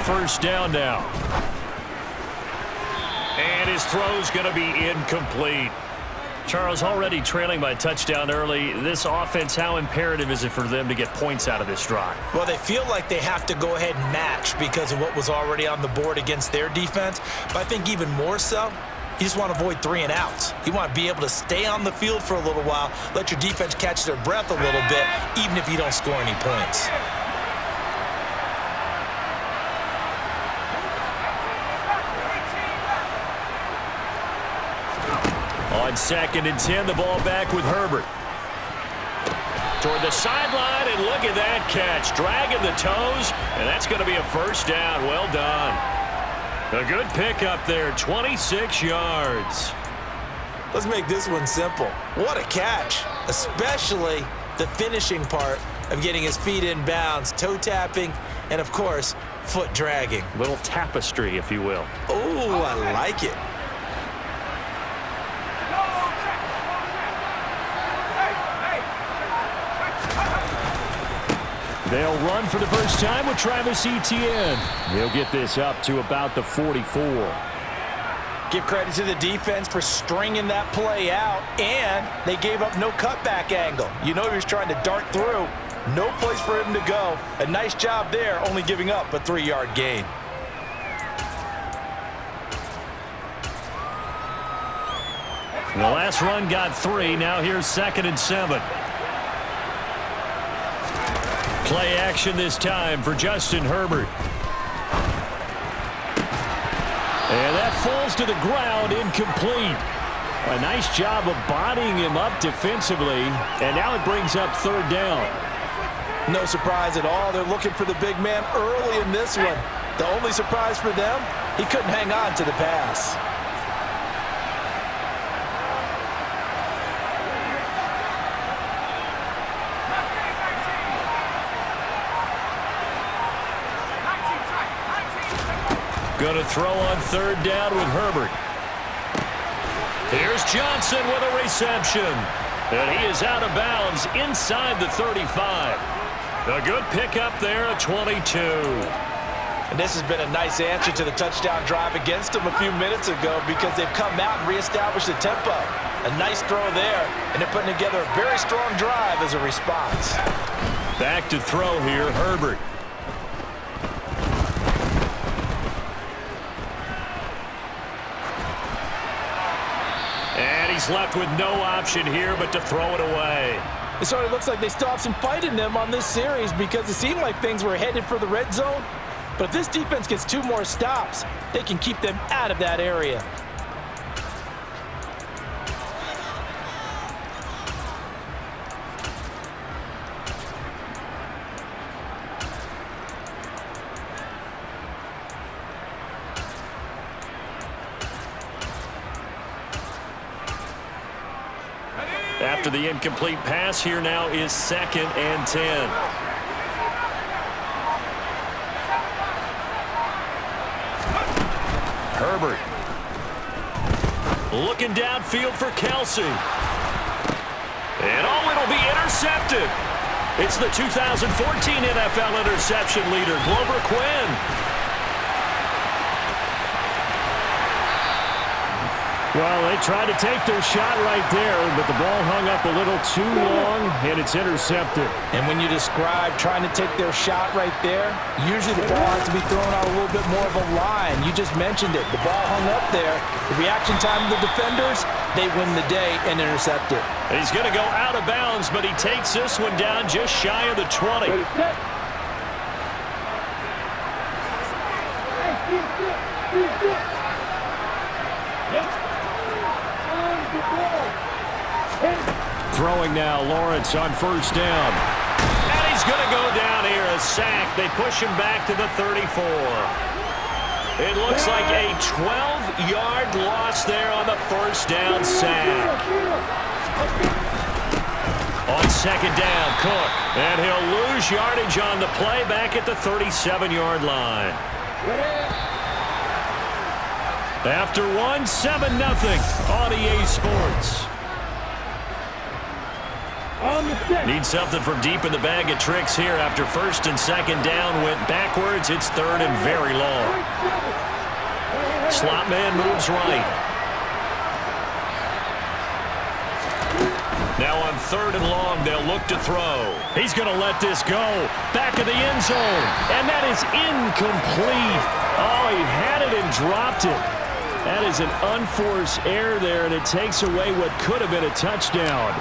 first down now. And his throw's going to be incomplete. Charles, already trailing by a touchdown early. This offense, how imperative is it for them to get points out of this drive? Well, they feel like they have to go ahead and match because of what was already on the board against their defense. But I think even more so, you just want to avoid 3 and outs. You want to be able to stay on the field for a little while, let your defense catch their breath a little bit, even if you don't score any points. On 2nd and 10, the ball back with Herbert. Toward the sideline, and look at that catch. Dragging the toes, and that's going to be a first down. Well done. A good pickup there, 26 yards. Let's make this one simple. What a catch, especially the finishing part of getting his feet in bounds, toe tapping, and, of course, foot dragging. Little tapestry, if you will. Oh, I like it. They'll run for the first time with Travis Etienne. He'll get this up to about the 44. Give credit to the defense for stringing that play out, and they gave up no cutback angle. You know he was trying to dart through. No place for him to go. A nice job there, only giving up a 3-yard gain. The last run got 3. Now here's 2nd and 7. Play action this time for Justin Herbert. And that falls to the ground, incomplete. A nice job of bodying him up defensively, and now it brings up 3rd down. No surprise at all. They're looking for the big man early in this one. The only surprise for them, he couldn't hang on to the pass. Going to throw on 3rd down with Herbert. Here's Johnson with a reception. And he is out of bounds inside the 35. A good pickup there at 22. And this has been a nice answer to the touchdown drive against them a few minutes ago because they've come out and reestablished the tempo. A nice throw there, and they're putting together a very strong drive as a response. Back to throw here, Herbert. Left with no option here but to throw it away. It sort of looks like they still have some fight in them on this series because it seemed like things were headed for the red zone. But if this defense gets 2 more stops, they can keep them out of that area. After the incomplete pass, here now is 2nd and 10. Herbert. Looking downfield for Kelsey. And it'll be intercepted. It's the 2014 NFL interception leader, Glover Quinn. Well, they tried to take their shot right there, but the ball hung up a little too long, and it's intercepted. And when you describe trying to take their shot right there, usually the ball has to be thrown out a little bit more of a line. You just mentioned it. The ball hung up there. The reaction time of the defenders, they win the day and intercept it. He's going to go out of bounds, but he takes this one down just shy of the 20. Throwing now, Lawrence on 1st down. And he's going to go down here, a sack. They push him back to the 34. It looks like a 12-yard loss there on the 1st down sack. On 2nd down, Cook. And he'll lose yardage on the play back at the 37-yard line. After one, 7-0 on EA Sports. Need something from deep in the bag of tricks here after first and second down went backwards. It's third and very long. Slot man moves right. Now on third and long, they'll look to throw. He's going to let this go. Back of the end zone. And that is incomplete. Oh, he had it and dropped it. That is an unforced error there, and it takes away what could have been a touchdown.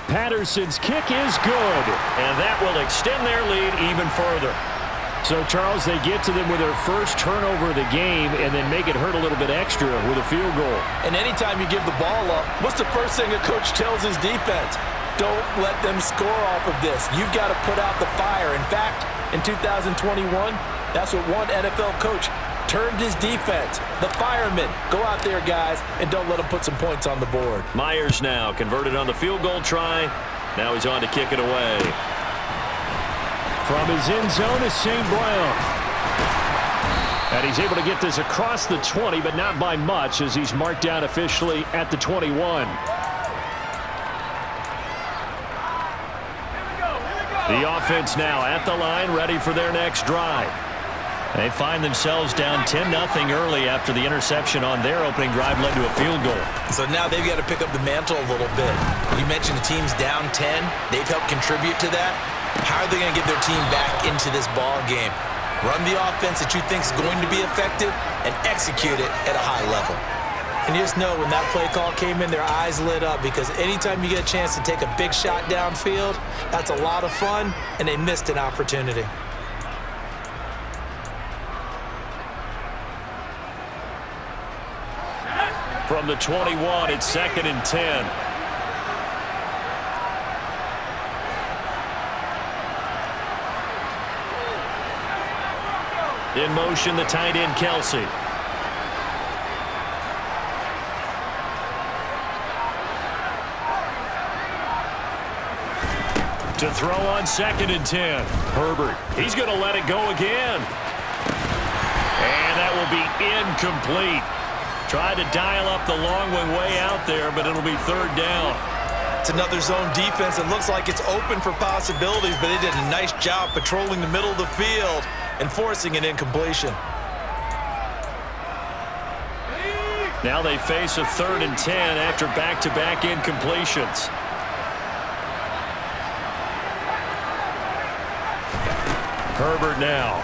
Patterson's kick is good, and that will extend their lead even further. So, Charles, they get to them with their first turnover of the game and then make it hurt a little bit extra with a field goal. And anytime you give the ball up, what's the first thing a coach tells his defense? Don't let them score off of this. You've got to put out the fire. In fact, in 2021, that's what one NFL coach termed his defense. The firemen. Go out there, guys, and don't let them put some points on the board. Myers now converted on the field goal try. Now he's on to kick it away. From his end zone is St. Brown. And he's able to get this across the 20, but not by much as he's marked down officially at the 21. The offense now at the line, ready for their next drive. They find themselves down 10-0 early after the interception on their opening drive led to a field goal. So now they've got to pick up the mantle a little bit. You mentioned the team's down 10. They've helped contribute to that. How are they going to get their team back into this ball game? Run the offense that you think is going to be effective and execute it at a high level. And you just know when that play call came in, their eyes lit up because anytime you get a chance to take a big shot downfield, that's a lot of fun, and they missed an opportunity. From the 21, it's 2nd and 10. In motion, the tight end, Kelsey. To throw on 2nd and 10. Herbert, he's going to let it go again. And that will be incomplete. Tried to dial up the long one way out there, but it'll be third down. It's another zone defense. It looks like it's open for possibilities, but they did a nice job patrolling the middle of the field and forcing an incompletion. Now they face a 3rd and 10 after back-to-back incompletions. Herbert now.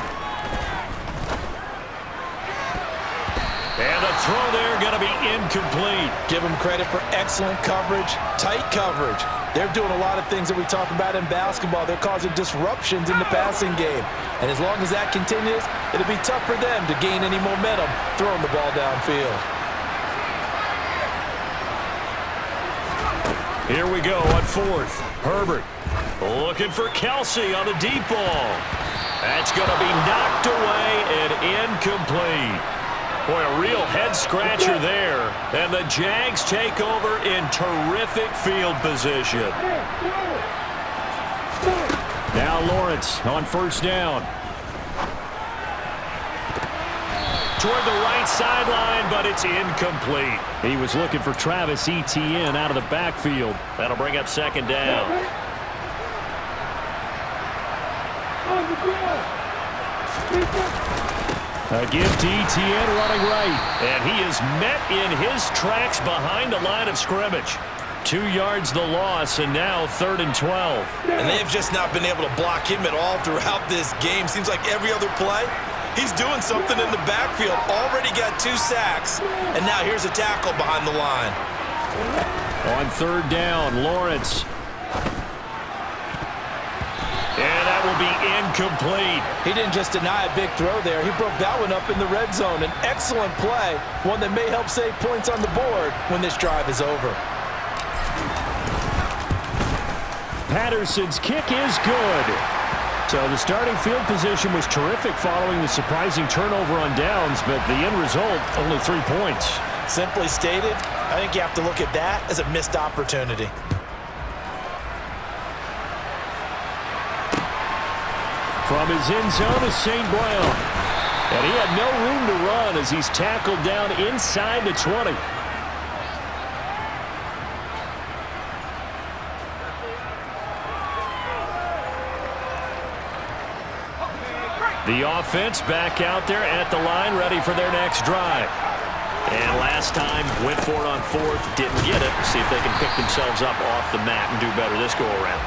And the throw there going to be incomplete. Give them credit for excellent coverage, tight coverage. They're doing a lot of things that we talk about in basketball. They're causing disruptions in the passing game. And as long as that continues, it'll be tough for them to gain any momentum throwing the ball downfield. Here we go on 4th. Herbert looking for Kelsey on the deep ball. That's going to be knocked away and incomplete. Boy, a real head-scratcher there. And the Jags take over in terrific field position. Now Lawrence on 1st down. Toward the right sideline, but it's incomplete. He was looking for Travis Etienne out of the backfield. That'll bring up 2nd down. A gift to Etienne running right. And he is met in his tracks behind the line of scrimmage. 2 yards the loss, and now 3rd and 12. And they've just not been able to block him at all throughout this game. Seems like every other play, he's doing something in the backfield. Already got 2 sacks, and now here's a tackle behind the line. On 3rd down, Lawrence. And that will be incomplete. He didn't just deny a big throw there. He broke that one up in the red zone. An excellent play, one that may help save points on the board when this drive is over. Patterson's kick is good. So the starting field position was terrific following the surprising turnover on downs, but the end result, only 3 points. Simply stated, I think you have to look at that as a missed opportunity. From his end zone is St. Brown. And he had no room to run as he's tackled down inside the 20. The offense back out there at the line, ready for their next drive. And last time, went for it on fourth, didn't get it. See if they can pick themselves up off the mat and do better this go-around.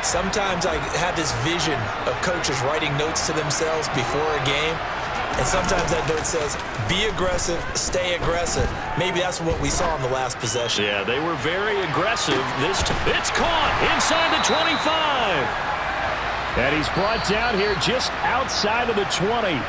Sometimes I have this vision of coaches writing notes to themselves before a game, and sometimes that note says, be aggressive, stay aggressive. Maybe that's what we saw in the last possession. Yeah, they were very aggressive this time. It's caught inside the 25. And he's brought down here just outside of the 20.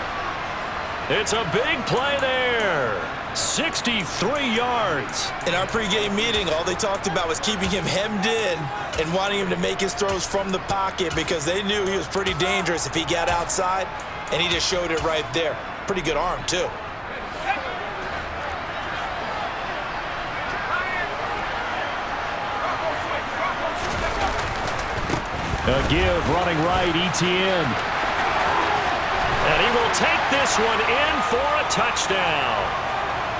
It's a big play there. 63 yards. In our pregame meeting, all they talked about was keeping him hemmed in and wanting him to make his throws from the pocket because they knew he was pretty dangerous if he got outside, and he just showed it right there. Pretty good arm, too. A give, running right, Etienne. And he will take this one in for a touchdown.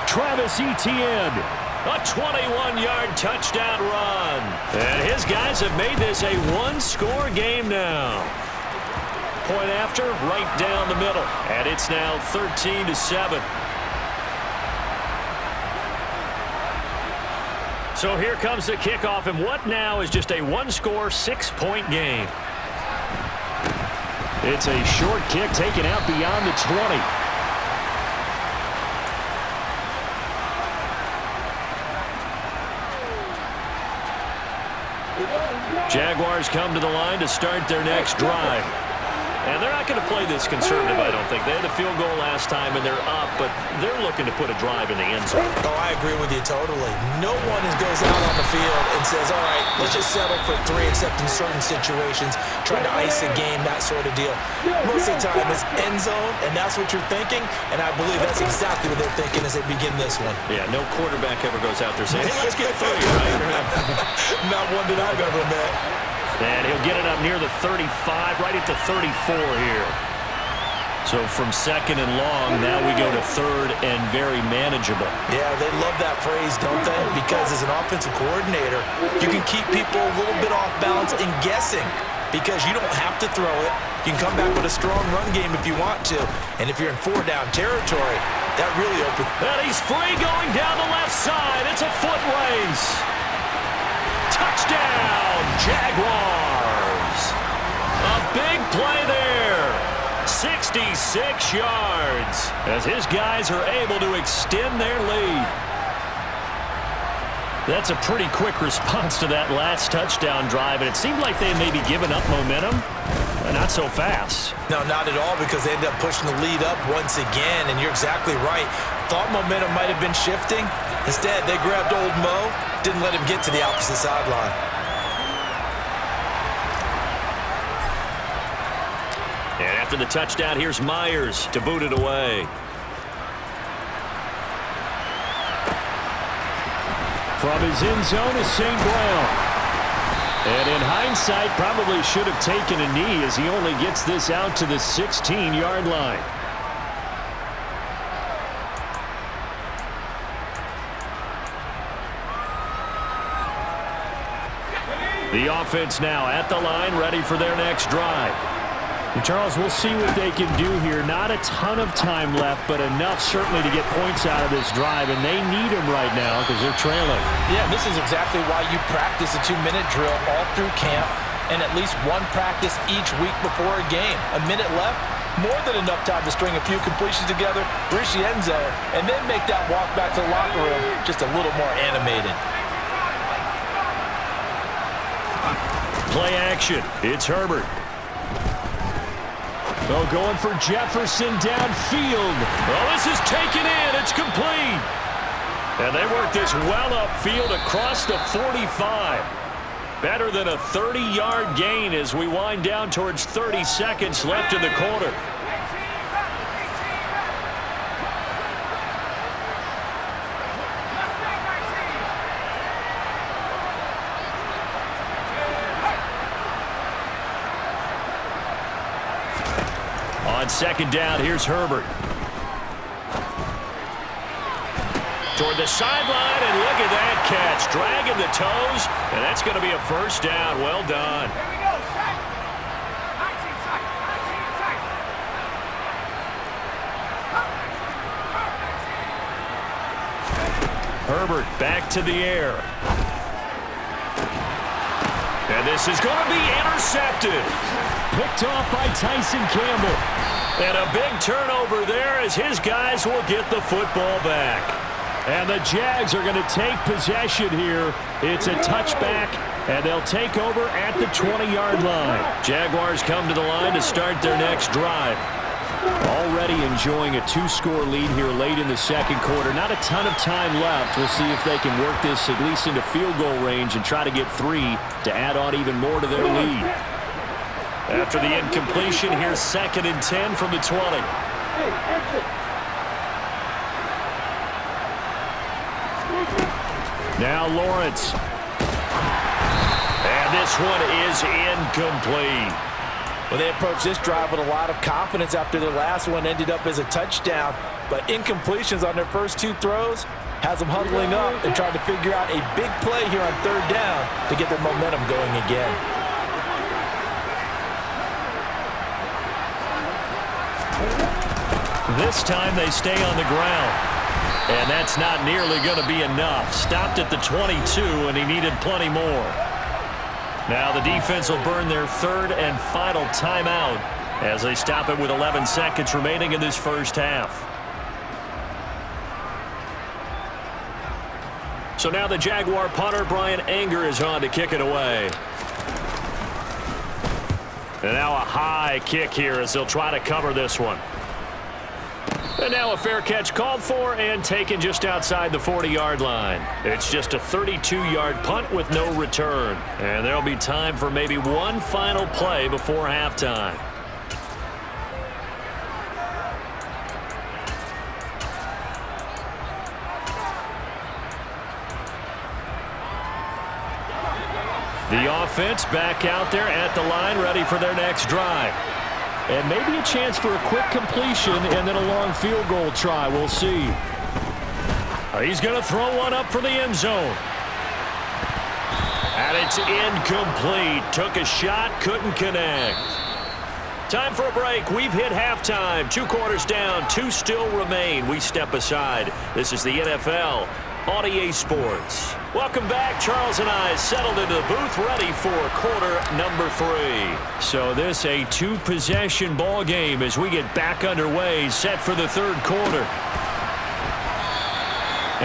Travis Etienne, a 21-yard touchdown run. And his guys have made this a one-score game now. Point after, right down the middle. And it's now 13-7. So here comes the kickoff, and what now is just a one-score, 6-point game. It's a short kick taken out beyond the 20. Jaguars come to the line to start their next drive. And they're not going to play this conservative, I don't think. They had a field goal last time, and they're up, but they're looking to put a drive in the end zone. Oh, I agree with you totally. No one goes out on the field and says, all right, let's just settle for 3, except in certain situations, trying to ice a game, that sort of deal. Most of the time, it's end zone, and that's what you're thinking, and I believe that's exactly what they're thinking as they begin this one. Yeah, no quarterback ever goes out there saying, hey, let's get 3, right? Not one that I've ever met. And he'll get it up near the 35, right at the 34 here. So from second and long, now we go to third and very manageable. Yeah, they love that phrase, don't they? Because as an offensive coordinator, you can keep people a little bit off balance and guessing because you don't have to throw it. You can come back with a strong run game if you want to. And if you're in 4-down territory, that really opens. And he's free going down the left side. It's a foot race. Touchdown, Jaguars. A big play there. 66 yards as his guys are able to extend their lead. That's a pretty quick response to that last touchdown drive, and it seemed like they may be giving up momentum. Not so fast. No, not at all, because they ended up pushing the lead up once again, and you're exactly right. Thought momentum might have been shifting. Instead, they grabbed old Mo, didn't let him get to the opposite sideline. And after the touchdown, here's Myers to boot it away. From his end zone is St. Brown. And in hindsight, probably should have taken a knee as he only gets this out to the 16-yard line. The offense now at the line, ready for their next drive. And Charles, we'll see what they can do here. Not a ton of time left, but enough certainly to get points out of this drive, and they need them right now because they're trailing. Yeah, this is exactly why you practice a 2-minute drill all through camp and at least one practice each week before a game. A minute left, more than enough time to string a few completions together, reach the end zone, and then make that walk back to the locker room just a little more animated. Play action. It's Herbert. Oh, going for Jefferson downfield. Oh, this is taken in. It's complete. And they work this well upfield across the 45. Better than a 30-yard gain as we wind down towards 30 seconds left in the quarter. On second down, here's Herbert. Toward the sideline, and look at that catch. Dragging the toes, and that's going to be a first down. Well done. Herbert back to the air. And this is going to be intercepted. Picked off by Tyson Campbell. And a big turnover there as his guys will get the football back. And the Jags are going to take possession here. It's a touchback, and they'll take over at the 20-yard line. Jaguars come to the line to start their next drive. Already enjoying a 2-score lead here late in the second quarter. Not a ton of time left. We'll see if they can work this at least into field goal range and try to get 3 to add on even more to their lead. After the incompletion, here's 2nd and 10 from the 20. Now Lawrence. And this one is incomplete. Well, they approached this drive with a lot of confidence after their last one ended up as a touchdown. But incompletions on their first 2 throws has them huddling up and trying to figure out a big play here on 3rd down to get their momentum going again. This time they stay on the ground. And that's not nearly going to be enough. Stopped at the 22, and he needed plenty more. Now the defense will burn their 3rd and final timeout as they stop it with 11 seconds remaining in this first half. So now the Jaguar punter, Brian Anger, is on to kick it away. And now a high kick here as they'll try to cover this one. And now a fair catch called for and taken just outside the 40-yard line. It's just a 32-yard punt with no return. And there'll be time for maybe one final play before halftime. The offense back out there at the line, ready for their next drive. And maybe a chance for a quick completion and then a long field goal try. We'll see. He's going to throw one up for the end zone. And it's incomplete. Took a shot, couldn't connect. Time for a break. We've hit halftime. 2 quarters down, 2 still remain. We step aside. This is the NFL on EA Sports. Welcome back. Charles and I settled into the booth, ready for quarter number 3. So this a 2-possession ball game as we get back underway, set for the 3rd quarter.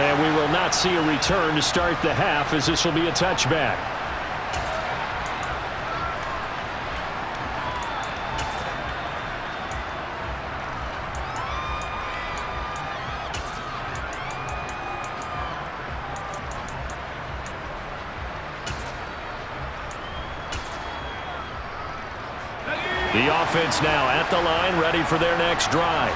And we will not see a return to start the half, as this will be a touchback. The offense now at the line, ready for their next drive.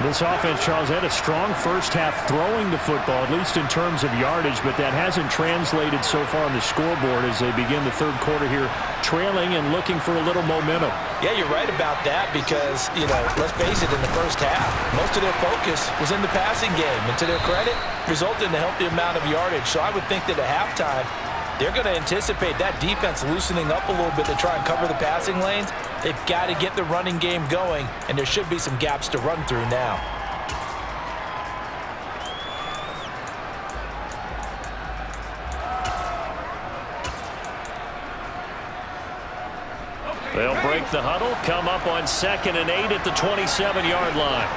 This offense, Charles, had a strong first half throwing the football, at least in terms of yardage, but that hasn't translated so far on the scoreboard as they begin the 3rd quarter here, trailing and looking for a little momentum. Yeah, you're right about that because, let's face it, in the first half, most of their focus was in the passing game. And to their credit, resulted in a healthy amount of yardage. So I would think that at halftime, they're going to anticipate that defense loosening up a little bit to try and cover the passing lanes. They've got to get the running game going, and there should be some gaps to run through now. They'll break the huddle, come up on 2nd and 8 at the 27-yard line.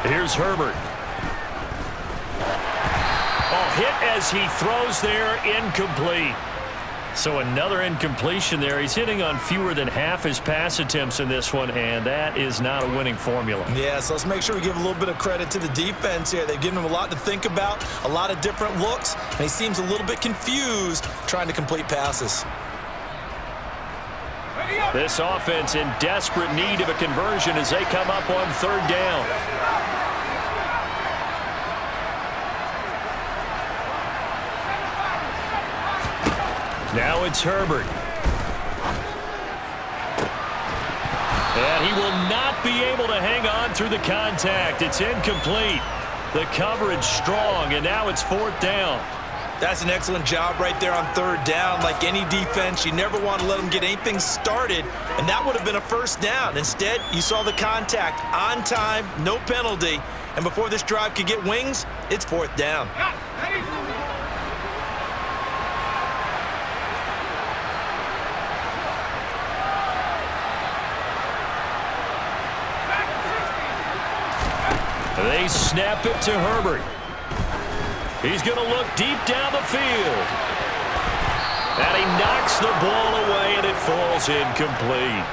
Here's Herbert. Hit as he throws there, incomplete. So another incompletion there. He's hitting on fewer than half his pass attempts in this one, and that is not a winning formula. Yeah, so let's make sure we give a little bit of credit to the defense here. They've given him a lot to think about, a lot of different looks, and he seems a little bit confused trying to complete passes. This offense in desperate need of a conversion as they come up on 3rd down. Now it's Herbert. And he will not be able to hang on through the contact. It's incomplete. The coverage strong, and now it's 4th down. That's an excellent job right there on third down. Like any defense, you never want to let them get anything started, and that would have been a first down. Instead, you saw the contact on time, no penalty, and before this drive could get wings, it's fourth down. They snap it to Herbert. He's going to look deep down the field. And he knocks the ball away, and it falls incomplete.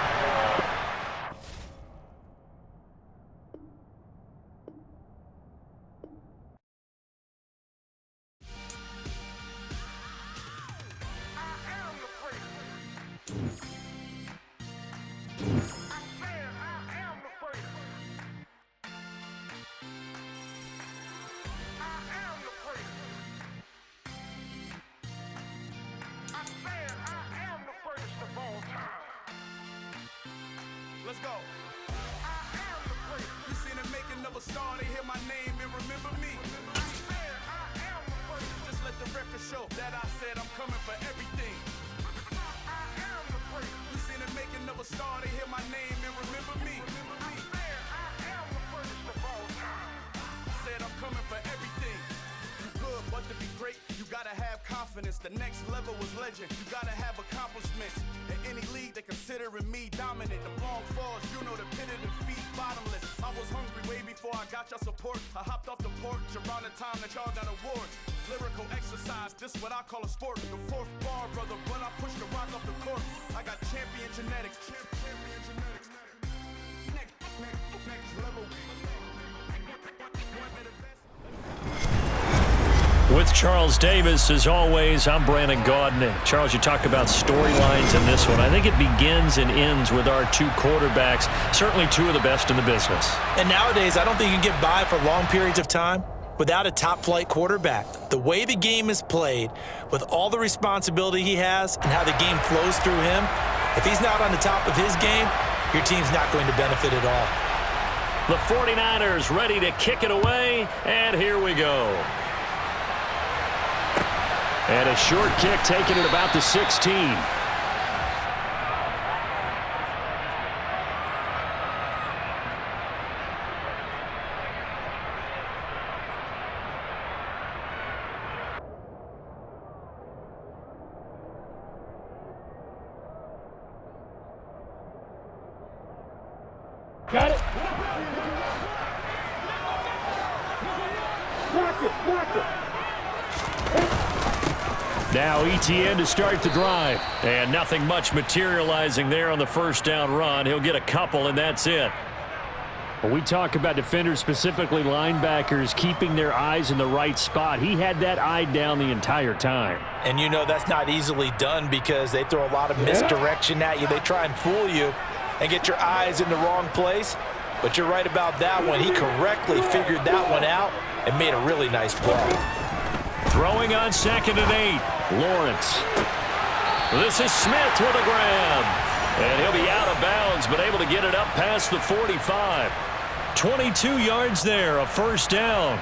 Let's go. I am the great. You seen the making of a star, they hear my name and remember me. I said I am the great. Just let the record show that I said I'm coming for everything. I am the great. You seen the making of a star, they hear my name and remember me. I said I am the greatest of all time. I said I'm coming for everything. You good, but to be great, you gotta have confidence. The next level was legend. You gotta have accomplishments. In any league, they considering me dominant. The long falls, you know the pit of defeat, bottomless. I was hungry way before I got your support. I hopped off the porch around the time that y'all got awards. Lyrical exercise, this what I call a sport. The fourth bar, brother, when I push the rock off the court. I got champion genetics. Champion genetics. Next level. One of the best. With Charles Davis, as always, I'm Brandon Gaudin. Charles, you talked about storylines in this one. I think it begins and ends with our two quarterbacks, certainly two of the best in the business. And nowadays, I don't think you can get by for long periods of time without a top-flight quarterback. The way the game is played, with all the responsibility he has and how the game flows through him, if he's not on the top of his game, your team's not going to benefit at all. The 49ers ready to kick it away, and here we go. And a short kick taken at about the 16. Got it. Block it. Now ETN to start the drive. And nothing much materializing there on the first down run. He'll get a couple, and that's it. When we talk about defenders, specifically linebackers, keeping their eyes in the right spot, he had that eye down the entire time. And you know that's not easily done because they throw a lot of misdirection at you. They try and fool you and get your eyes in the wrong place. But you're right about that one. He correctly figured that one out and made a really nice play. Throwing on 2nd and 8. Lawrence. This is Smith with a grab. And he'll be out of bounds, but able to get it up past the 45. 22 yards there, a first down.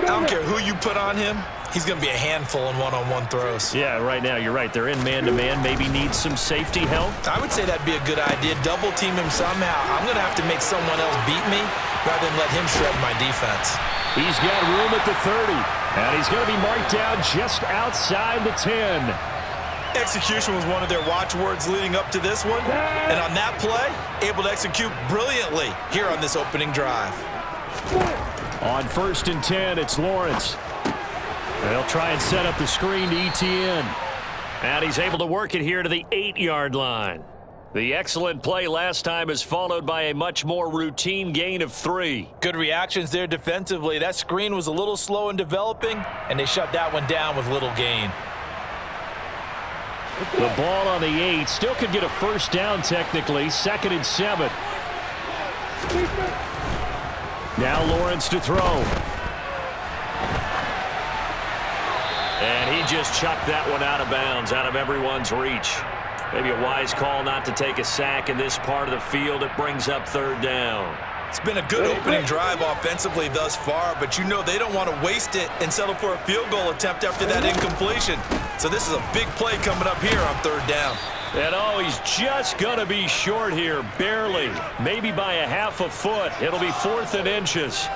I don't care who you put on him. He's going to be a handful in one-on-one throws. Yeah, right now, you're right. They're in man-to-man. Maybe needs some safety help. I would say that'd be a good idea. Double team him somehow. I'm going to have to make someone else beat me rather than let him shred my defense. He's got room at the 30. And he's going to be marked down just outside the 10. Execution was one of their watchwords leading up to this one. And on that play, able to execute brilliantly here on this opening drive. On 1st and 10, it's Lawrence. They'll try and set up the screen to ETN. And he's able to work it here to the 8-yard line. The excellent play last time is followed by a much more routine gain of 3. Good reactions there defensively. That screen was a little slow in developing, and they shut that one down with little gain. The ball on the 8 still could get a first down technically. 2nd and 7. Now Lawrence to throw. And he just chucked that one out of bounds, out of everyone's reach. Maybe a wise call not to take a sack in this part of the field. It brings up 3rd down. It's been a good opening drive offensively thus far, but you know they don't want to waste it and settle for a field goal attempt after that incompletion. So this is a big play coming up here on 3rd down. And oh, he's just going to be short here, barely. Maybe by a half a foot. It'll be 4th and inches.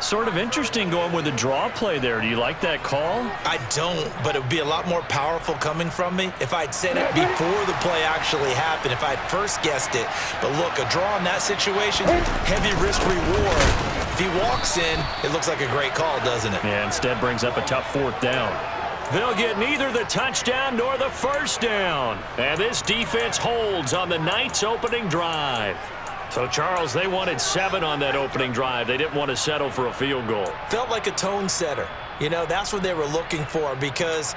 Sort of interesting going with a draw play there. Do you like that call? I don't, but it would be a lot more powerful coming from me if I'd said it before the play actually happened, if I'd first guessed it. But look, a draw in that situation, heavy risk reward. If he walks in, it looks like a great call, doesn't it? Yeah, instead brings up a tough 4th down. They'll get neither the touchdown nor the 1st down. And this defense holds on the Knights' opening drive. So, Charles, they wanted 7 on that opening drive. They didn't want to settle for a field goal. Felt like a tone setter. You know, that's what they were looking for, because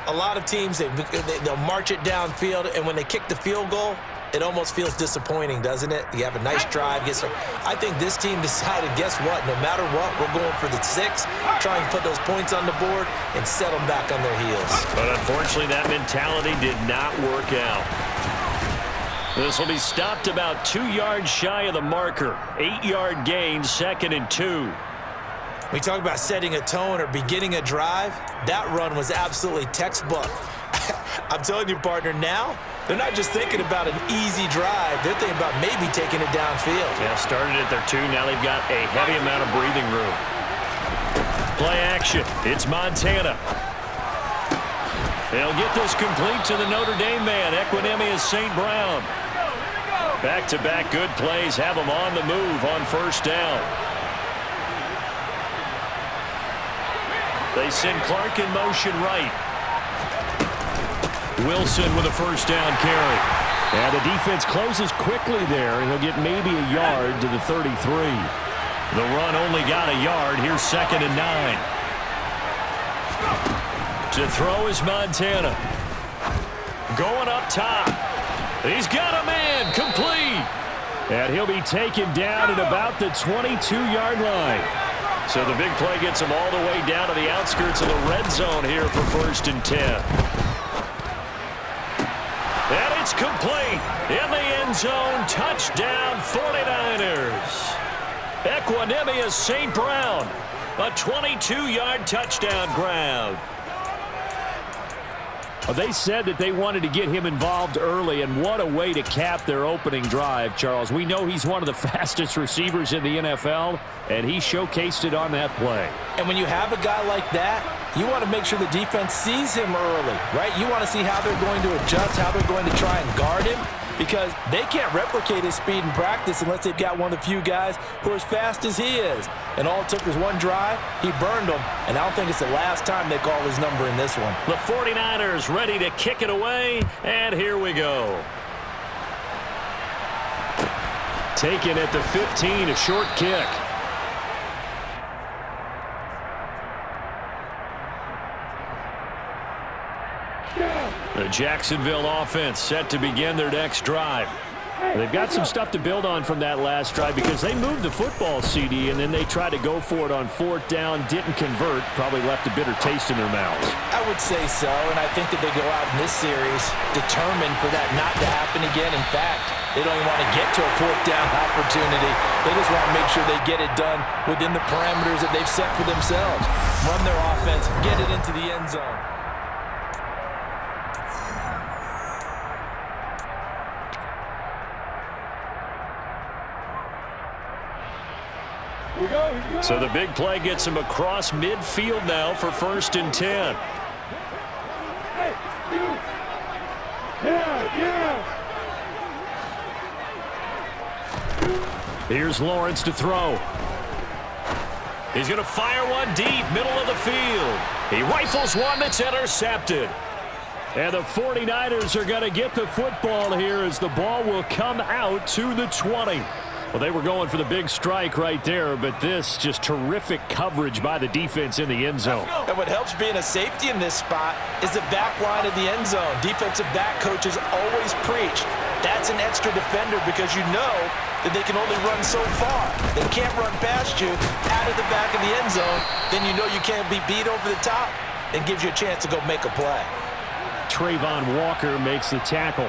a lot of teams, they'll march it downfield, and when they kick the field goal, it almost feels disappointing, doesn't it? You have a nice drive. I think this team decided, guess what? No matter what, we're going for the 6, trying to put those points on the board and set them back on their heels. But unfortunately, that mentality did not work out. This will be stopped about 2 yards shy of the marker. 8-yard gain, 2nd and 2. We talk about setting a tone or beginning a drive. That run was absolutely textbook. I'm telling you, partner, now they're not just thinking about an easy drive. They're thinking about maybe taking it downfield. Yeah, started at their 2. Now they've got a heavy amount of breathing room. Play action. It's Montana. They'll get this complete to the Notre Dame man, Equinemius St. Brown. Back-to-back good plays have them on the move on 1st down. They send Clark in motion right. Wilson with a 1st down carry. And the defense closes quickly there, and he'll get maybe a yard to the 33. The run only got a yard. Here's 2nd and 9. To throw is Montana. Going up top. He's got a man, complete. And he'll be taken down at about the 22-yard line. So the big play gets him all the way down to the outskirts of the red zone here for 1st and 10. And it's complete. In the end zone, touchdown 49ers. Equinemius St. Brown, a 22-yard touchdown grab. They said that they wanted to get him involved early, and what a way to cap their opening drive, Charles. We know he's one of the fastest receivers in the NFL, and he showcased it on that play. And when you have a guy like that, you want to make sure the defense sees him early, right? You want to see how they're going to adjust, how they're going to try and guard him, because they can't replicate his speed in practice unless they've got one of the few guys who are as fast as he is. And all it took was one drive. He burned them, and I don't think it's the last time they call his number in this one. The 49ers ready to kick it away, and here we go. Taken at the 15, a short kick. The Jacksonville offense set to begin their next drive. They've got some stuff to build on from that last drive because they moved the football, CD, and then they tried to go for it on 4th down, didn't convert, probably left a bitter taste in their mouths. I would say so, and I think that they go out in this series determined for that not to happen again. In fact, they don't even want to get to a 4th down opportunity. They just want to make sure they get it done within the parameters that they've set for themselves. Run their offense, get it into the end zone. So the big play gets him across midfield now for 1st and 10. Here's Lawrence to throw. He's going to fire one deep, middle of the field. He rifles one that's intercepted. And the 49ers are going to get the football here as the ball will come out to the 20. Well, they were going for the big strike right there, but this just terrific coverage by the defense in the end zone. And what helps being a safety in this spot is the back line of the end zone. Defensive back coaches always preach. That's an extra defender because you know that they can only run so far. They can't run past you out of the back of the end zone. Then you know you can't be beat over the top and gives you a chance to go make a play. Trayvon Walker makes the tackle.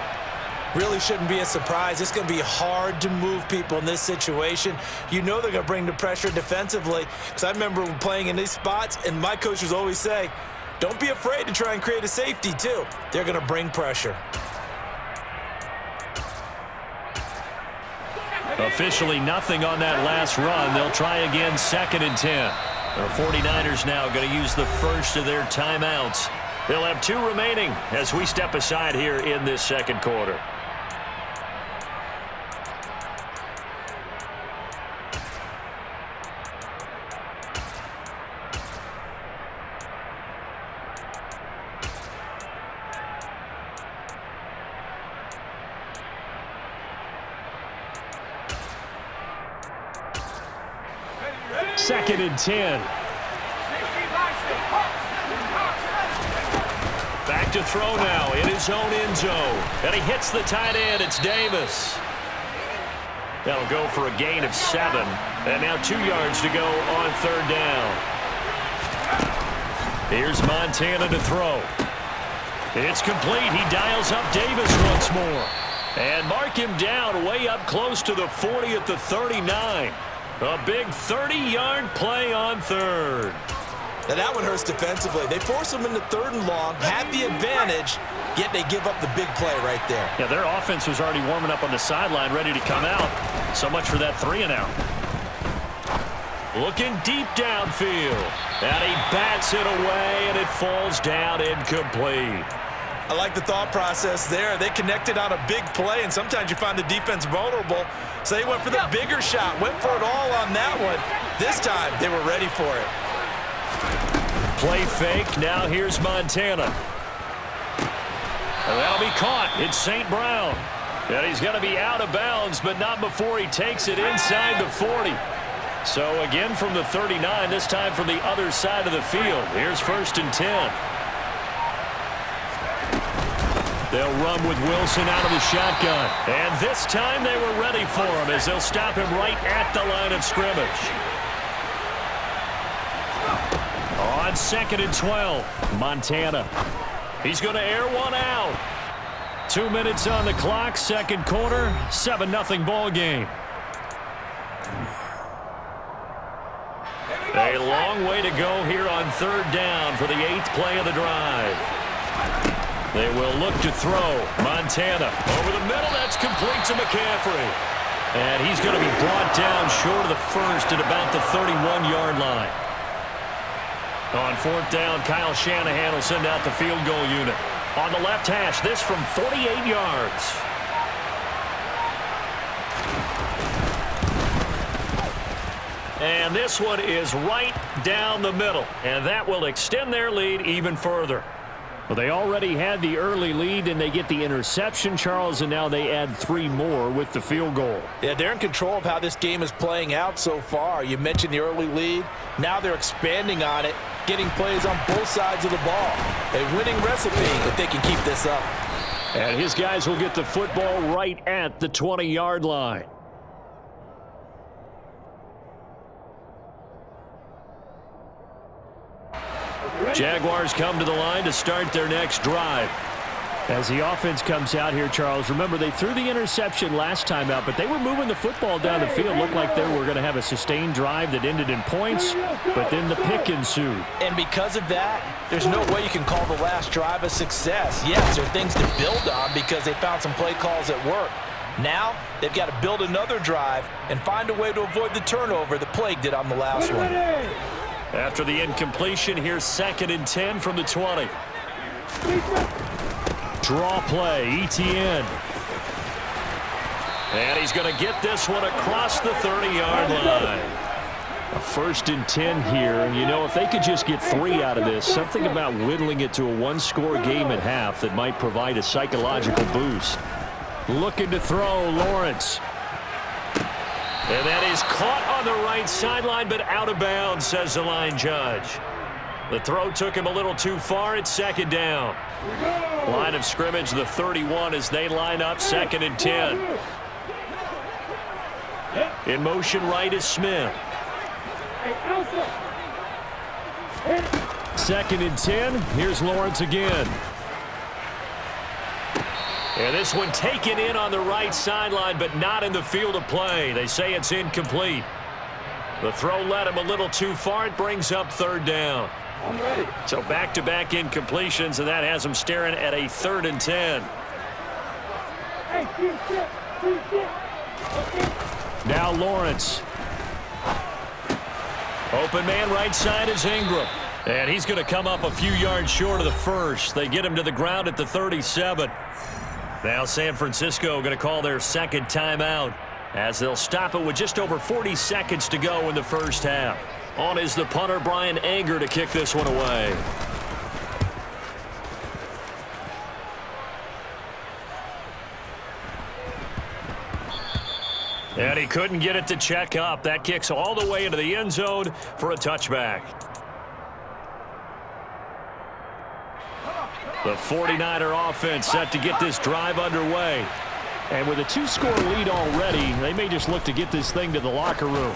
Really shouldn't be a surprise. It's going to be hard to move people in this situation. You know they're going to bring the pressure defensively. Because I remember playing in these spots, and my coaches always say, don't be afraid to try and create a safety, too. They're going to bring pressure. Officially nothing on that last run. They'll try again, 2nd and 10. The 49ers now going to use the first of their timeouts. They'll have 2 remaining as we step aside here in this second quarter. Second and 10. Back to throw now in his own end zone. And he hits the tight end. It's Davis. That'll go for a gain of 7. And now 2 yards to go on 3rd down. Here's Montana to throw. It's complete. He dials up Davis once more. And mark him down way up close to the 40 at the 39. A big 30-yard play on 3rd. Now that one hurts defensively. They force him into 3rd and long, had the advantage, yet they give up the big play right there. Yeah, their offense was already warming up on the sideline, ready to come out. So much for that 3-and-out. Looking deep downfield. And he bats it away, and it falls down incomplete. I like the thought process there. They connected on a big play, and sometimes you find the defense vulnerable. So they went for the bigger shot, went for it all on that one. This time, they were ready for it. Play fake. Now here's Montana. And that'll be caught. It's St. Brown. And he's going to be out of bounds, but not before he takes it inside the 40. So again from the 39, this time from the other side of the field. Here's 1st and 10. They'll run with Wilson out of the shotgun. And this time they were ready for him as they'll stop him right at the line of scrimmage. On 2nd and 12, Montana. He's going to air one out. 2 minutes on the clock, second quarter, 7-0 ball game. A long way to go here on 3rd down for the 8th play of the drive. They will look to throw. Montana over the middle. That's complete to McCaffrey. And he's going to be brought down short of the first at about the 31-yard line. On 4th down, Kyle Shanahan will send out the field goal unit. On the left hash, this from 48 yards. And this one is right down the middle. And that will extend their lead even further. Well, they already had the early lead, and they get the interception, Charles, and now they add 3 more with the field goal. Yeah, they're in control of how this game is playing out so far. You mentioned the early lead. Now they're expanding on it, getting plays on both sides of the ball. A winning recipe if they can keep this up. And his guys will get the football right at the 20-yard line. Jaguars come to the line to start their next drive. As the offense comes out here, Charles, remember they threw the interception last time out, but they were moving the football down the field. Looked like they were going to have a sustained drive that ended in points, but then the pick ensued. And because of that, there's no way you can call the last drive a success. Yes, there are things to build on because they found some play calls at work. Now, they've got to build another drive and find a way to avoid the turnover that plagued it on the last one. After the incompletion, here's 2nd and 10 from the 20. Draw play, Etienne. And he's going to get this one across the 30-yard line. A 1st and 10 here. And, you know, if they could just get 3 out of this, something about whittling it to a one-score game at half that might provide a psychological boost. Looking to throw, Lawrence. And that is caught on the right sideline, but out of bounds, says the line judge. The throw took him a little too far. It's 2nd down. Line of scrimmage, the 31, as they line up, 2nd and 10. In motion right is Smith. 2nd and 10. Here's Lawrence again. And this one taken in on the right sideline, but not in the field of play. They say it's incomplete. The throw led him a little too far. It brings up third down. So back-to-back incompletions, and that has him staring at a 3rd and 10. Now Lawrence. Open man right side is Ingram. And he's going to come up a few yards short of the first. They get him to the ground at the 37. Now San Francisco going to call their second timeout as they'll stop it with just over 40 seconds to go in the first half. On is the punter, Brian Anger, to kick this one away. And he couldn't get it to check up. That kicks all the way into the end zone for a touchback. The 49er offense set to get this drive underway. And with a 2-score lead already, they may just look to get this thing to the locker room.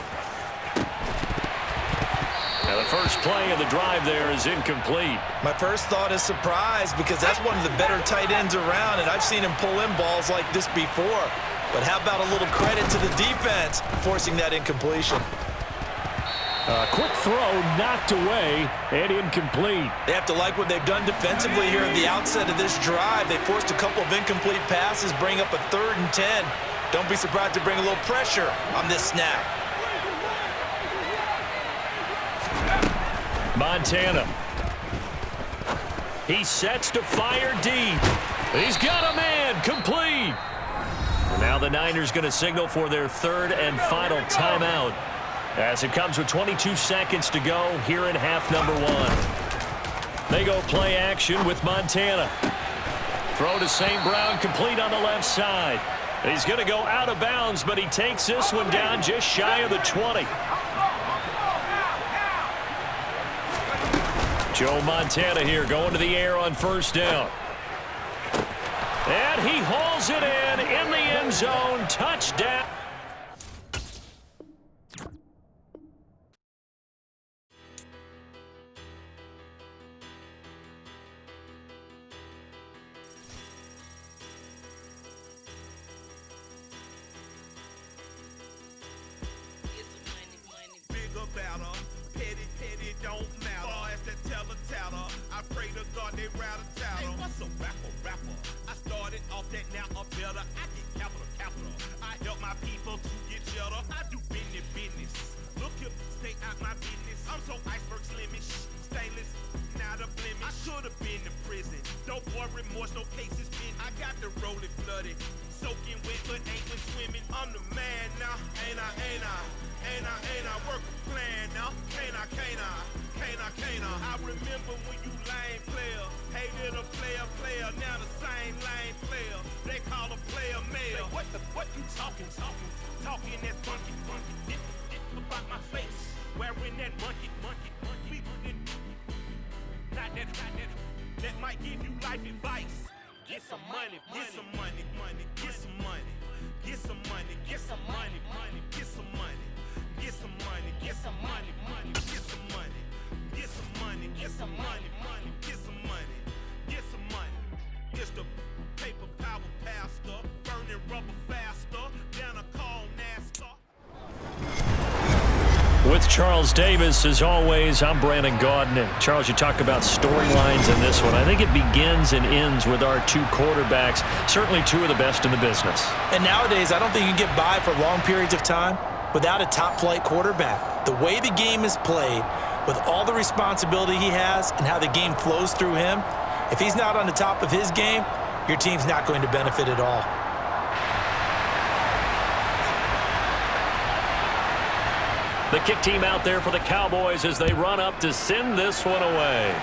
Now the first play of the drive there is incomplete. My first thought is surprise because that's one of the better tight ends around, and I've seen him pull in balls like this before. But how about a little credit to the defense forcing that incompletion? A quick throw knocked away and incomplete. They have to like what they've done defensively here at the outset of this drive. They forced a couple of incomplete passes, bring up a 3rd and 10. Don't be surprised to bring a little pressure on this snap. Montana. He sets to fire deep. He's got a man. Complete. Now the Niners going to signal for their 3rd and final timeout as it comes with 22 seconds to go here in half number 1. They go play action with Montana. Throw to St. Brown, complete on the left side. He's going to go out of bounds, but he takes this one down just shy of the 20. Joe Montana here going to the air on first down. And he hauls it in the end zone. Touchdown. With Charles Davis, as always, I'm Brandon Gaudin. Charles, you talk about storylines in this one. I think it begins and ends with our 2 quarterbacks, certainly 2 of the best in the business. And nowadays, I don't think you can get by for long periods of time without a top-flight quarterback. The way the game is played, with all the responsibility he has and how the game flows through him, if he's not on the top of his game, your team's not going to benefit at all. The kick team out there for the Cowboys as they run up to send this one away.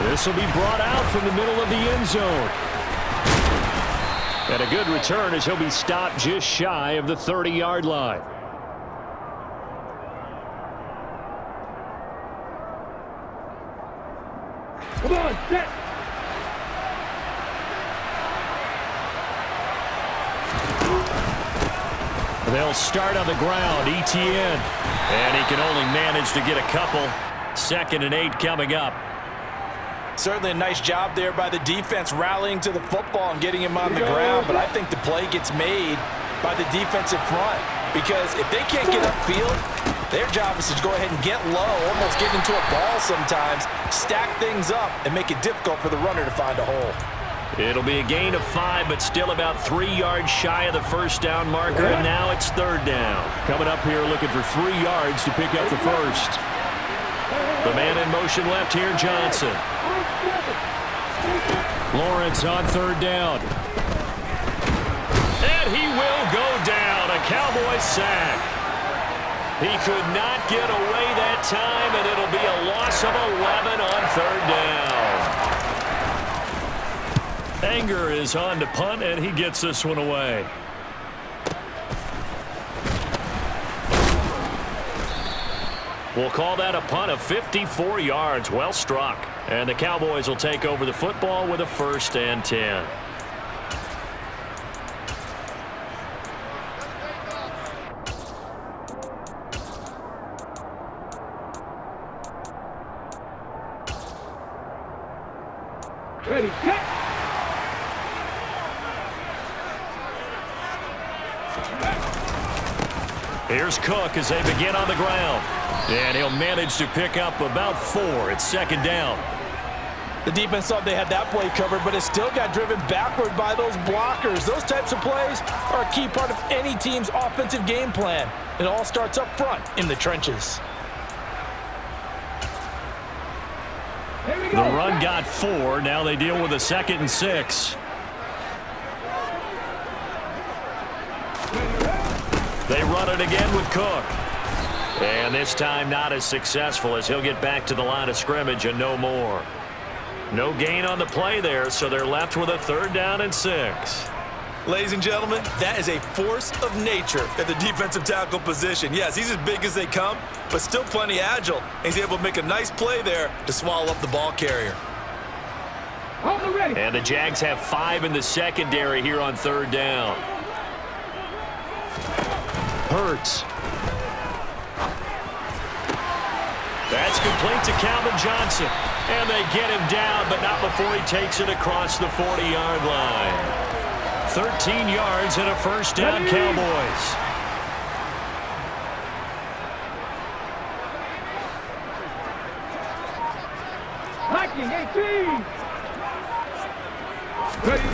This will be brought out from the middle of the end zone. And a good return as he'll be stopped just shy of the 30-yard line. Come on, set. They'll start on the ground, Etienne. And he can only manage to get a couple. 2nd and 8 coming up. Certainly a nice job there by the defense rallying to the football and getting him on the ground, but I think the play gets made by the defensive front because if they can't get upfield, their job is to go ahead and get low, almost get into a ball sometimes, stack things up, and make it difficult for the runner to find a hole. It'll be a gain of 5, but still about 3 yards shy of the first down marker, and now it's third down. Coming up here looking for 3 yards to pick up the first. The man in motion left here, Johnson. Lawrence on third down. And he will go down. A Cowboys sack. He could not get away that time, and it'll be a loss of 11 on third down. Anger is on to punt, and he gets this one away. We'll call that a punt of 54 yards. Well struck. And the Cowboys will take over the football with a 1st and 10. Ready, set. Here's Cook as they begin on the ground. And he'll manage to pick up about 4. It's 2nd down. The defense thought they had that play covered, but it still got driven backward by those blockers. Those types of plays are a key part of any team's offensive game plan. It all starts up front in the trenches. The run got 4. Now they deal with a 2nd and 6. They run it again with Cook. And this time not as successful as he'll get back to the line of scrimmage and no more. No gain on the play there, so they're left with a 3rd down and 6. Ladies and gentlemen, that is a force of nature at the defensive tackle position. Yes, he's as big as they come, but still plenty agile. He's able to make a nice play there to swallow up the ball carrier. And the Jags have 5 in the secondary here on 3rd down. Hurts. That's complete to Calvin Johnson. And they get him down, but not before he takes it across the 40-yard line. 13 yards and a 1st down, Cowboys. Hacking 18. Ready.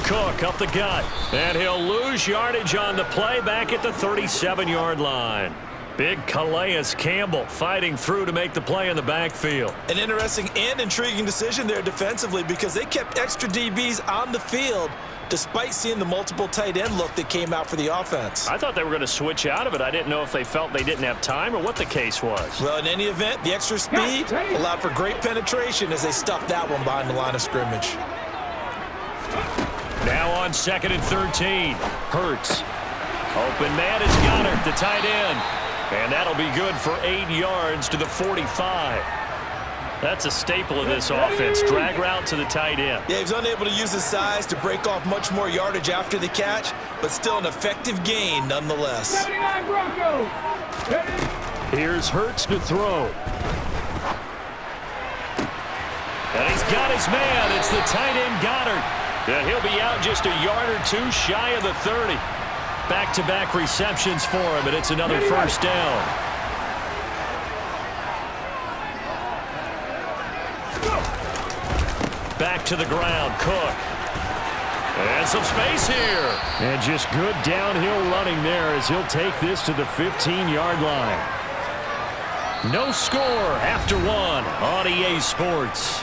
Cook up the gut. And he'll lose yardage on the play back at the 37-yard line. Big Calais Campbell fighting through to make the play in the backfield. An interesting and intriguing decision there defensively because they kept extra DBs on the field despite seeing the multiple tight end look that came out for the offense. I thought they were going to switch out of it. I didn't know if they felt they didn't have time or what the case was. Well, in any event, the extra speed allowed for great penetration as they stuffed that one behind the line of scrimmage. Now on 2nd and 13. Hurts. Open man is Goddard, the tight end. And that'll be good for 8 yards to the 45. That's a staple of this offense. Drag route to the tight end. Yeah, he was unable to use his size to break off much more yardage after the catch, but still an effective gain nonetheless. 79 Broncos. Here's Hurts to throw. And he's got his man. It's the tight end Goddard. And he'll be out just a yard or 2 shy of the 30. Back-to-back receptions for him, and it's another 1st down. Back to the ground, Cook. And some space here. And just good downhill running there as he'll take this to the 15-yard line. No score after 1 on EA Sports.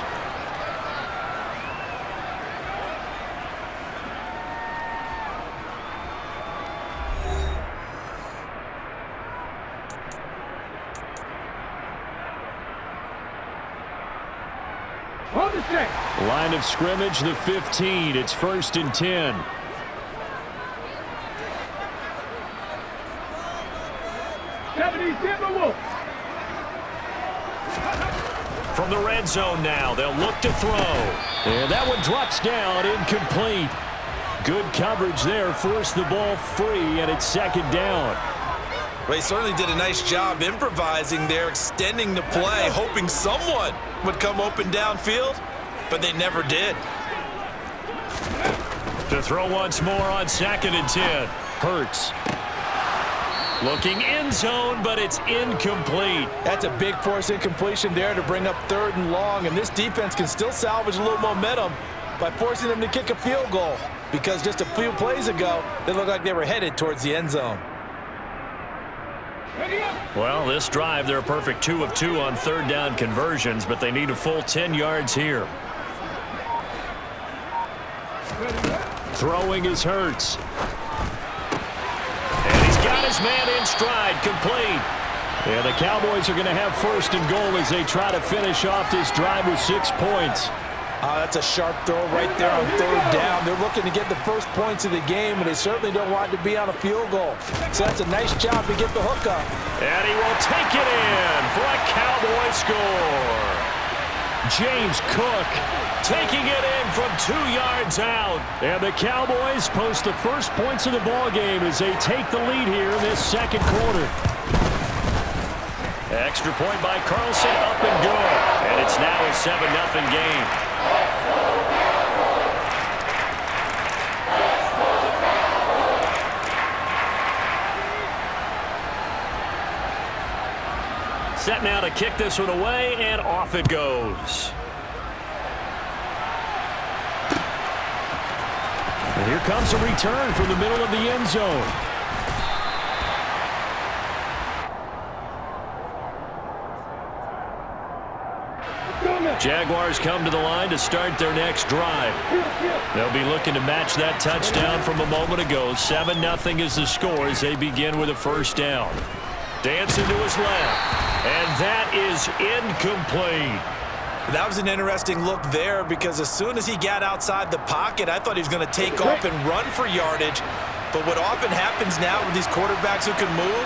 Line of scrimmage, the 15. It's 1st and 10. From the red zone now, they'll look to throw. And that one drops down, incomplete. Good coverage there, forced the ball free, and it's 2nd down. They certainly did a nice job improvising there, extending the play, hoping someone would come open downfield, but they never did. To throw once more on 2nd and 10. Hurts. Looking end zone, but it's incomplete. That's a big force incompletion there to bring up 3rd and long, and this defense can still salvage a little momentum by forcing them to kick a field goal, because just a few plays ago, they looked like they were headed towards the end zone. Well, this drive, they're a perfect 2 of 2 on 3rd down conversions, but they need a full 10 yards here. Throwing is Hurts. And he's got his man in stride, complete. Yeah, the Cowboys are going to have 1st and goal as they try to finish off this drive with 6 points. That's a sharp throw right there on 3rd down. They're looking to get the first points of the game, and they certainly don't want it to be on a field goal. So that's a nice job to get the hook up. And he will take it in for a Cowboy score. James Cook taking it in from 2 yards out. And the Cowboys post the first points of the ball game as they take the lead here in this 2nd quarter. Extra point by Carlson, up and good. And it's now a 7-0 game. Set now to kick this one away, and off it goes. And here comes a return from the middle of the end zone. Jaguars come to the line to start their next drive. They'll be looking to match that touchdown from a moment ago. 7-0 is the score as they begin with a 1st down. Dancing to his left, and that is incomplete. That was an interesting look there, because as soon as he got outside the pocket, I thought he was going to take off and run for yardage. But what often happens now with these quarterbacks who can move,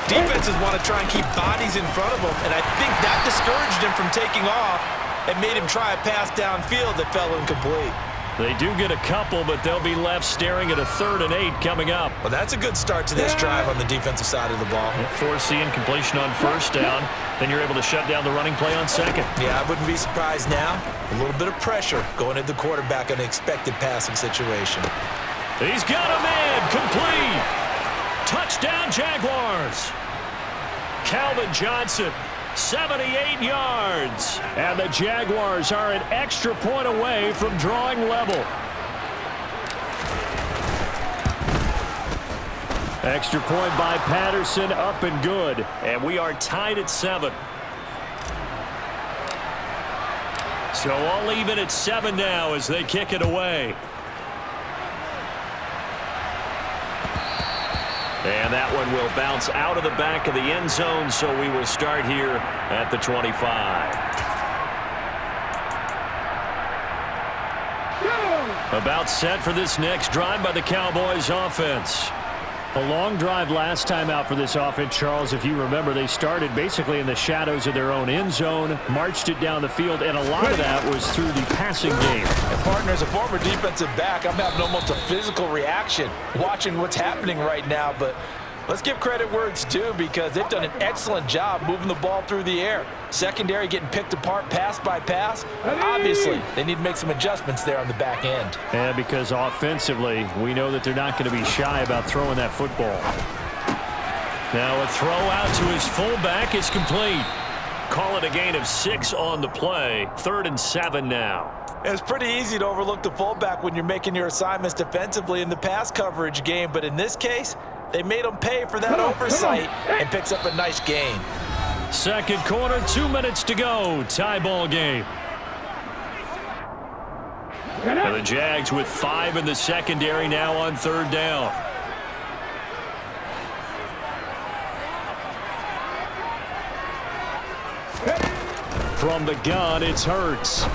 defenses want to try and keep bodies in front of them, and I think that discouraged him from taking off and made him try a pass downfield that fell incomplete. They do get a couple, but they'll be left staring at a 3rd and 8 coming up. Well, that's a good start to this drive on the defensive side of the ball. Force the incompletion on 1st down, then you're able to shut down the running play on 2nd. Yeah, I wouldn't be surprised now. A little bit of pressure going at the quarterback in an expected passing situation. He's got a man, complete. Touchdown, Jaguars. Calvin Johnson, 78 yards. And the Jaguars are an extra point away from drawing level. Extra point by Patterson, up and good. And we are tied at 7. So all even at 7 now as they kick it away. And that one will bounce out of the back of the end zone, so we will start here at the 25. About set for this next drive by the Cowboys offense. A long drive last time out for this offense, Charles. If you remember, they started basically in the shadows of their own end zone, marched it down the field, and a lot of that was through the passing game. And partner, as a former defensive back, I'm having almost a physical reaction watching what's happening right now. But let's give credit where it's due, because they've done an excellent job moving the ball through the air. Secondary getting picked apart pass by pass. Obviously, they need to make some adjustments there on the back end. And because offensively, we know that they're not going to be shy about throwing that football. Now a throw out to his fullback is complete. Call it a gain of 6 on the play. 3rd and 7 now. It's pretty easy to overlook the fullback when you're making your assignments defensively in the pass coverage game, but in this case, they made him pay for that oversight and picks up a nice gain. 2nd quarter, 2 minutes to go. Tie ball game. And the Jags with 5 in the secondary now on 3rd down. From the gun, it's Hurts.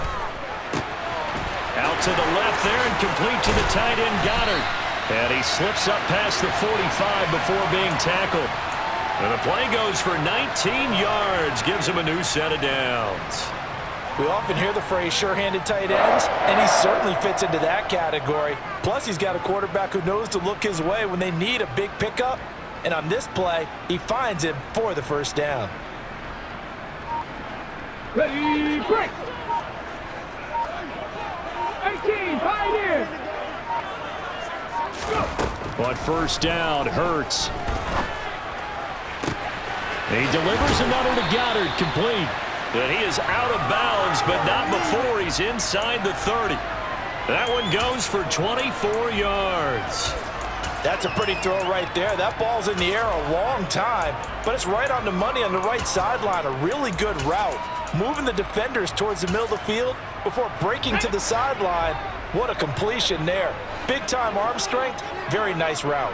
Out to the left there and complete to the tight end, Goddard. And he slips up past the 45 before being tackled. And the play goes for 19 yards, gives him a new set of downs. We often hear the phrase sure-handed tight ends, and he certainly fits into that category. Plus, he's got a quarterback who knows to look his way when they need a big pickup. And on this play, he finds him for the first down. Ready, break. 18, Pioneer. Go. On first down, Hurts. He delivers another to Goddard, complete. And he is out of bounds, but not before he's inside the 30. That one goes for 24 yards. That's a pretty throw right there. That ball's in the air a long time, but it's right on the money on the right sideline. A really good route. Moving the defenders towards the middle of the field before breaking to the sideline. What a completion there. Big-time arm strength. Very nice route.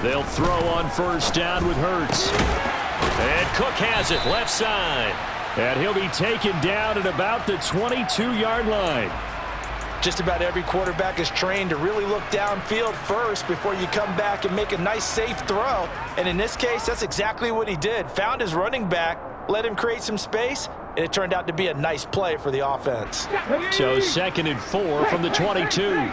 They'll throw on first down with Hurts. And Cook has it, left side. And he'll be taken down at about the 22-yard line. Just about every quarterback is trained to really look downfield first before you come back and make a nice, safe throw. And in this case, that's exactly what he did. Found his running back, let him create some space, and it turned out to be a nice play for the offense. So 2nd and 4 from the 22.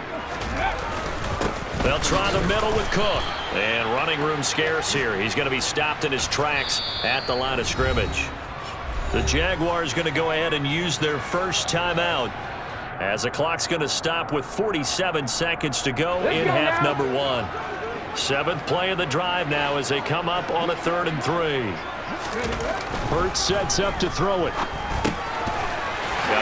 They'll try the middle with Cook. And running room scarce here. He's going to be stopped in his tracks at the line of scrimmage. The Jaguars going to go ahead and use their first timeout, as the clock's going to stop with 47 seconds to go in half number 1. 7th play of the drive now as they come up on a 3rd and 3. Hurts sets up to throw it. Got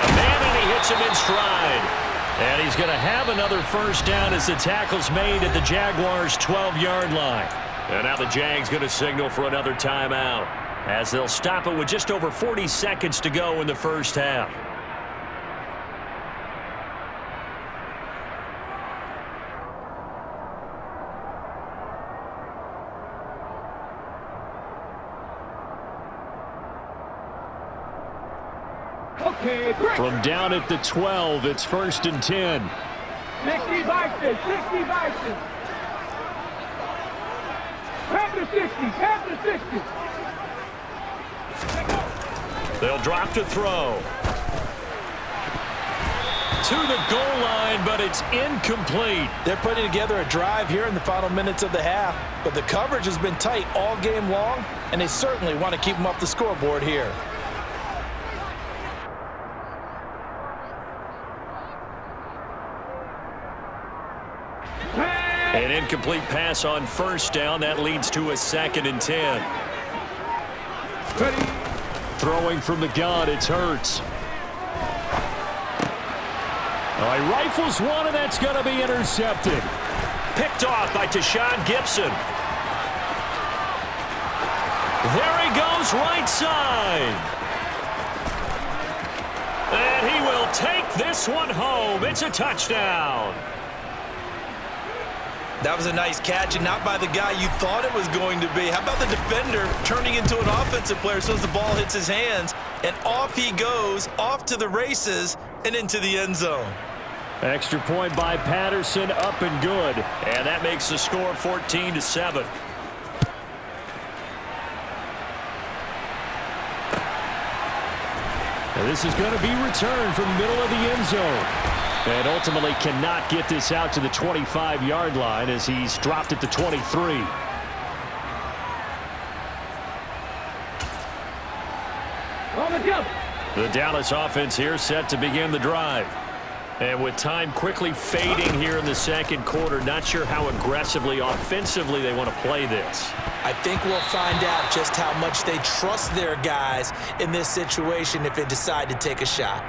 a man and he hits him in stride. And he's going to have another first down as the tackle's made at the Jaguars' 12-yard line. And now the Jags going to signal for another timeout, as they'll stop it with just over 40 seconds to go in the first half. Okay, break. From down at the 12, it's 1st and 10. 60 Bison, 60 Bison. Panther 60, Panther 60. They'll drop to throw. To the goal line, but it's incomplete. They're putting together a drive here in the final minutes of the half, but the coverage has been tight all game long, and they certainly want to keep them off the scoreboard here. An incomplete pass on first down. That leads to a 2nd and 10. Ready. Throwing from the gun, it's Hurts. He rifles one, and that's going to be intercepted. Picked off by Tashawn Gibson. There he goes, right side. And he will take this one home. It's a touchdown. That was a nice catch, and not by the guy you thought it was going to be. How about the defender turning into an offensive player as soon as the ball hits his hands, and off he goes, off to the races, and into the end zone. Extra point by Patterson, up and good. And that makes the score 14-7. And this is going to be returned from the middle of the end zone. And ultimately cannot get this out to the 25-yard line as he's dropped at the 23. On the jump. The Dallas offense here set to begin the drive. And with time quickly fading here in the second quarter, not sure how aggressively, offensively they want to play this. I think we'll find out just how much they trust their guys in this situation if they decide to take a shot.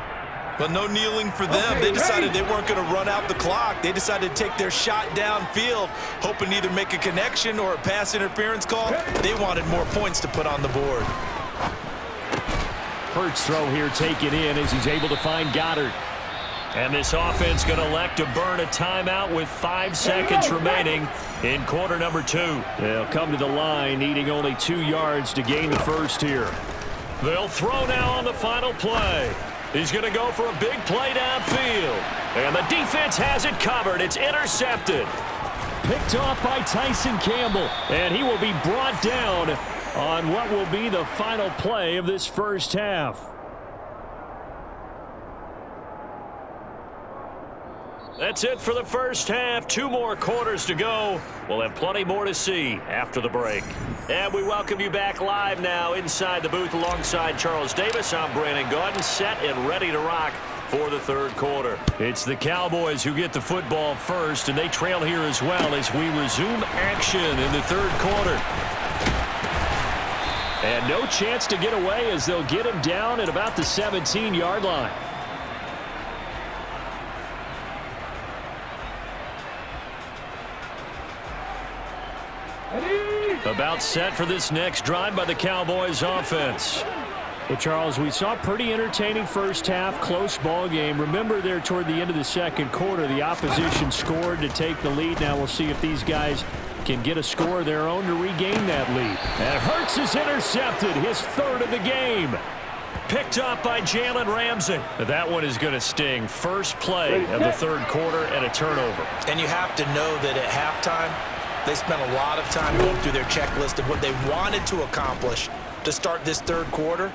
But no kneeling for them. They decided they weren't going to run out the clock. They decided to take their shot downfield, hoping to either make a connection or a pass interference call. They wanted more points to put on the board. Hurts throw here taken in as he's able to find Goddard. And this offense going to elect to burn a timeout with 5 seconds remaining in quarter number 2. They'll come to the line, needing only 2 yards to gain the first here. They'll throw now on the final play. He's going to go for a big play downfield. And the defense has it covered. It's intercepted. Picked off by Tyson Campbell. And he will be brought down on what will be the final play of this first half. That's it for the first half. 2 more quarters to go. We'll have plenty more to see after the break. And we welcome you back live now inside the booth alongside Charles Davis. I'm Brandon Gaudin, set and ready to rock for the third quarter. It's the Cowboys who get the football first, and they trail here as well as we resume action in the third quarter. And no chance to get away as they'll get him down at about the 17-yard line. About set for this next drive by the Cowboys offense. Well, Charles, we saw a pretty entertaining first half, close ball game. Remember there toward the end of the second quarter, the opposition scored to take the lead. Now we'll see if these guys can get a score of their own to regain that lead. And Hurts is intercepted, his 3rd of the game. Picked up by Jalen Ramsey. That one is going to sting. First play of the third quarter and a turnover. And you have to know that at halftime, they spent a lot of time going through their checklist of what they wanted to accomplish to start this third quarter.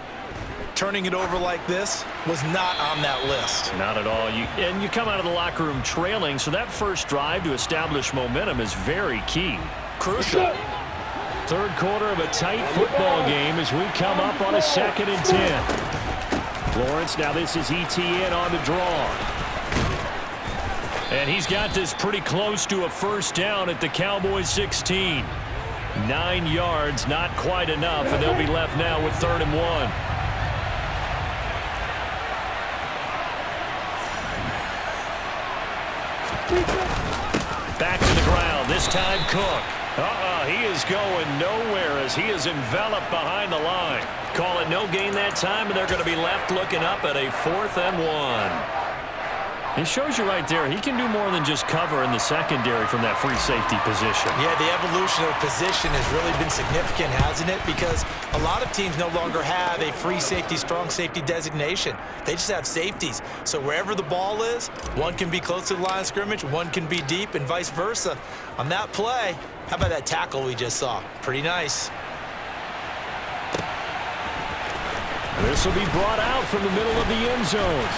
Turning it over like this was not on that list. Not at all. And you come out of the locker room trailing, so that first drive to establish momentum is very key. Crucial. Third quarter of a tight football game as we come up on a 2nd and 10. Lawrence, now this is ETN on the draw. And he's got this pretty close to a first down at the Cowboys 16. 9 yards, not quite enough, and they'll be left now with 3rd and 1. Back to the ground, this time Cook. He is going nowhere as he is enveloped behind the line. Call it no gain that time, and they're going to be left looking up at a 4th and 1. It shows you right there, he can do more than just cover in the secondary from that free safety position. Yeah, the evolution of position has really been significant, hasn't it? Because a lot of teams no longer have a free safety, strong safety designation. They just have safeties. So wherever the ball is, one can be close to the line of scrimmage, one can be deep, and vice versa. On that play, how about that tackle we just saw? Pretty nice. This will be brought out from the middle of the end zone.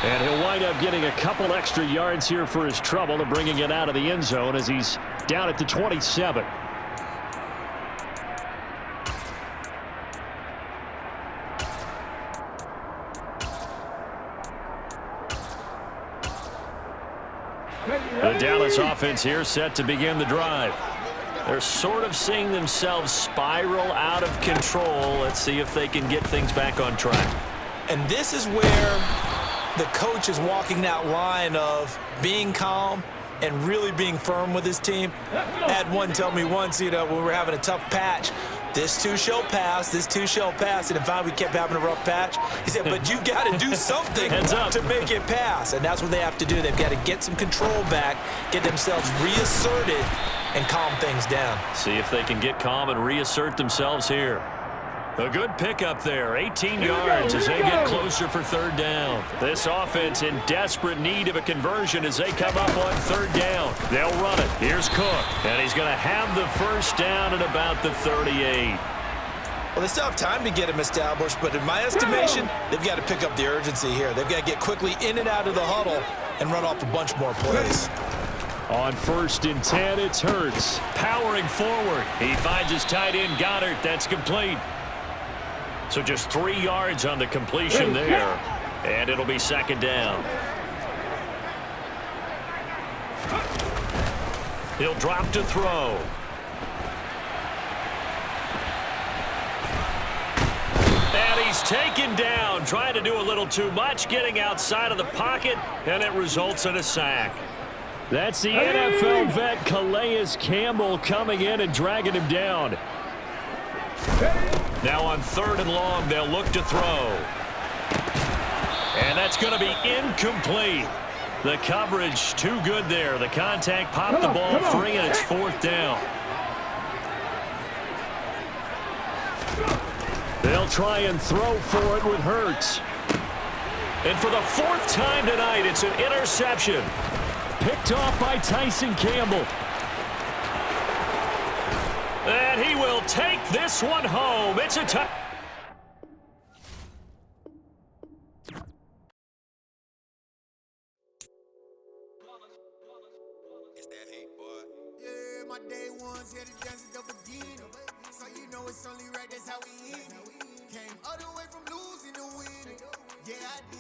And he'll wind up getting a couple extra yards here for his trouble to bringing it out of the end zone as he's down at the 27. The Dallas offense here set to begin the drive. They're sort of seeing themselves spiral out of control. Let's see if they can get things back on track. And this is where the coach is walking that line of being calm and really being firm with his team. I had one tell me once, when we're having a tough patch, this too shall pass, this too shall pass. And finally we kept having a rough patch. He said, but you got to do something to make it pass. And that's what they have to do. They've got to get some control back, get themselves reasserted, and calm things down. See if they can get calm and reassert themselves here. A good pickup there, 18 yards as they get closer for 3rd down. This offense in desperate need of a conversion as they come up on 3rd down. They'll run it. Here's Cook, and he's going to have the first down at about the 38. Well, they still have time to get him established, but in my estimation, they've got to pick up the urgency here. They've got to get quickly in and out of the huddle and run off a bunch more plays. On 1st and 10, it's Hurts. Powering forward. He finds his tight end, Goddard. That's complete. So just 3 yards on the completion there. And it'll be 2nd down. He'll drop to throw. And he's taken down, trying to do a little too much, getting outside of the pocket, and it results in a sack. That's the NFL vet Calais Campbell coming in and dragging him down. Now on 3rd and long, they'll look to throw. And that's going to be incomplete. The coverage too good there. The contact popped the ball free, and it's 4th down. They'll try and throw for it with Hurts. And for the 4th time tonight, it's an interception. Picked off by Tyson Campbell. And he will take this one home. It's a touchdown. ones here to dance at the beginning. So you know it's only right, that's how we end it. Came all the way from losing to winning. Yeah, I did.